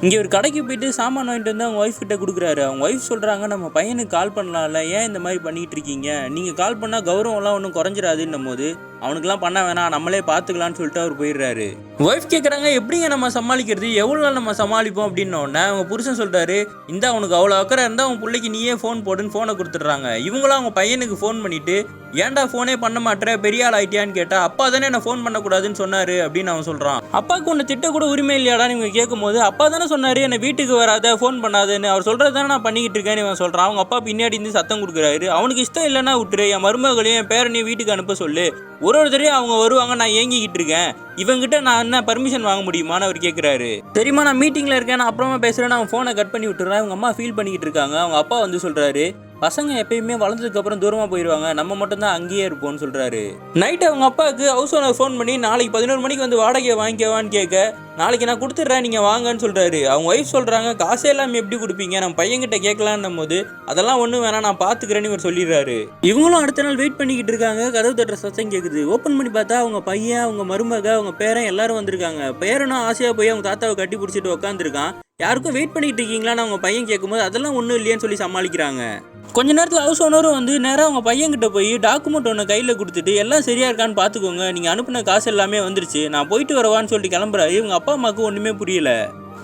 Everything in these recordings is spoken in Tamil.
இங்கே ஒரு கடைக்கு போயிட்டு சாமான் வாங்கிட்டு வந்து அவங்க ஒய்ஃப் கிட்ட கொடுக்குறாரு. அவங்க ஒய்ஃப் சொல்கிறாங்க, நம்ம பையனுக்கு கால் பண்ணலாம்ல, ஏன் இந்த மாதிரி பண்ணிகிட்டு இருக்கீங்க, நீங்கள் கால் பண்ணால் கௌரவம்லாம் ஒன்றும் குறைஞ்சிடாதுன்னும் போது அவனுக்குலாம் பண்ண வேணாம், நம்மளே பார்த்துக்கலான்னு சொல்லிட்டு அவர் போயிடுறாரு. ஒய்ஃப் கேட்குறாங்க, எப்படிங்க நம்ம சமாளிக்கிறது, எவ்வளோ நாள் நம்ம சமாளிப்போம் அப்படின்னோடனே அவங்க புருஷன் சொல்கிறாரு, இந்த அவனுக்கு அவ்வளோ அக்கறை இருந்தால் அவன் பிள்ளைக்கு நீயே ஃபோன் போடுன்னு ஃபோனை கொடுத்துட்றாங்க. இவங்களும் அவங்க பையனுக்கு ஃபோன் பண்ணிவிட்டு, ஏன்டா ஃபோனே பண்ண மாட்டேற, பெரிய ஆள் ஆகிட்டியான்னு கேட்டால், அப்பா தானே என்ன ஃபோன் பண்ணக்கூடாதுன்னு சொன்னார் அப்படின்னு அவன் சொல்கிறான். அப்பாவுக்கு ஒன்று திட்ட கூட உரிமை இல்லையாடான்னு இவங்க கேட்கும்போது, அப்பா தானே சொன்னார் என்னை வீட்டுக்கு வராத, ஃபோன் பண்ணாதுன்னு, அவர் சொல்கிறது தானே நான் பண்ணிக்கிட்டு இருக்கேன்னு இவன் சொல்கிறான். அவங்க அப்பா பின்னாடி இருந்து சத்தம் கொடுக்குறாரு, அவனுக்கு இஷ்டம் இல்லைன்னா விட்டுரு, என் மருமகளையும் என் பேரனையும் வீட்டுக்கு அனுப்ப சொல்லு, ஒரு தடவையும் அவங்க வருவாங்க, நான் ஏங்கிக்கிட்டு இருக்கேன், இவங்கிட்ட நான் என்ன பர்மிஷன் வாங்க முடியுமான்னு அவர் கேட்குறாரு. தெரியுமா, நான் மீட்டிங்கில் இருக்கேன், நான் அப்புறமா பேசுகிறேன், நான் ஃபோனை கட் பண்ணி விட்டுறேன். அவங்க அம்மா ஃபீல் பண்ணிக்கிட்டு இருக்காங்க. அவங்க அப்பா வந்து சொல்கிறாரு, பசங்க எப்பயுமே வளர்ந்ததுக்கப்புறம் தூரமாக போயிடுவாங்க, நம்ம மட்டும்தான் அங்கேயே இருப்போம்னு சொல்கிறாரு. நைட்டு அவங்க அப்பாவுக்கு ஹவுஸ் ஓனர் ஃபோன் பண்ணி, நாளைக்கு 11 மணிக்கு வந்து வாடகையை வாங்கிக்கவான்னு கேட்க, நாளைக்கு நான் கொடுத்துட்றேன், நீங்கள் வாங்கன்னு சொல்கிறாரு. அவங்க ஒய்ஃப் சொல்கிறாங்க, காசே எல்லாம் எப்படி கொடுப்பீங்க, நம்ம பையன்கிட்ட கேட்கலான்னும் போது, அதெல்லாம் ஒன்றும் வேணாம், நான் பார்த்துக்கிறேன்னு இவர் சொல்லிடுறாரு. இவங்களும் அடுத்த நாள் வெயிட் பண்ணிக்கிட்டு இருக்காங்க. கதவு தட்டுற சத்தம் கேட்குது. ஓப்பன் பண்ணி பார்த்தா அவங்க பையன், அவங்க மருமக, அவங்க பேரன் எல்லாரும் வந்திருக்காங்க. பேரனும் ஆசையாக போய் அவங்க தாத்தாவை கட்டி பிடிச்சிட்டு உட்காந்துருக்கான். யாருக்கும் வெயிட் பண்ணிக்கிட்டு இருக்கீங்களான்னு அவங்க பையன் கேட்கும்போது, அதெல்லாம் ஒன்றும் இல்லையான்னு சொல்லி சமாளிக்கிறாங்க. கொஞ்ச நேரத்தில் ஹவுஸ் ஓனரும் வந்து நேராக அவங்க பையன்கிட்ட போய் டாக்குமெண்ட் ஒன்று கையில் கொடுத்துட்டு, எல்லாம் சரியா இருக்கான்னு பார்த்துக்கோங்க, நீங்கள் அனுப்பின காசு எல்லாமே வந்துருச்சு, நான் போயிட்டு வரவான்னு சொல்லிட்டு கிளம்புறாரு. இவங்க அப்பா அம்மாவுக்கு ஒன்றுமே புரியல.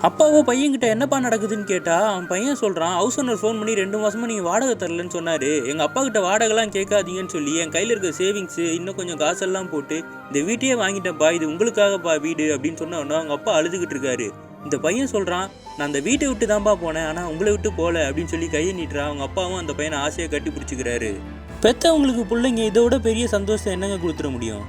அப்பாவோ பையன்கிட்ட என்னப்பா நடக்குதுன்னு கேட்டால் அவன் பையன் சொல்கிறான், ஹவுஸ் ஓனர் ஃபோன் பண்ணி 2 மாதமாக நீங்கள் வாடகை தரலன்னு சொன்னார், எங்கள் அப்பா கிட்ட வாடகைலாம் கேட்காதீங்கன்னு சொல்லி என் கையில் இருக்க சேவிங்ஸு இன்னும் கொஞ்சம் காசெல்லாம் போட்டு இந்த வீட்டையே வாங்கிட்டேன்ப்பா, இது உங்களுக்காகப்பா வீடு அப்படின்னு சொன்னோன்னா அவங்க அப்பா அழுதுகிட்டு இருக்காரு. இந்த பையன் சொல்கிறான், நான் அந்த வீட்டை விட்டு தான்ப்பா போனேன், ஆனால் உங்களை விட்டு போகல அப்படின்னு சொல்லி கையை நீட்டுறான். அவங்க அப்பாவும் அந்த பையனை ஆசையை கட்டி பிடிச்சிக்கிறாரு. பெற்றவங்களுக்கு பிள்ளைங்க இதோட பெரிய சந்தோஷம் என்னங்க கொடுத்துட முடியும்.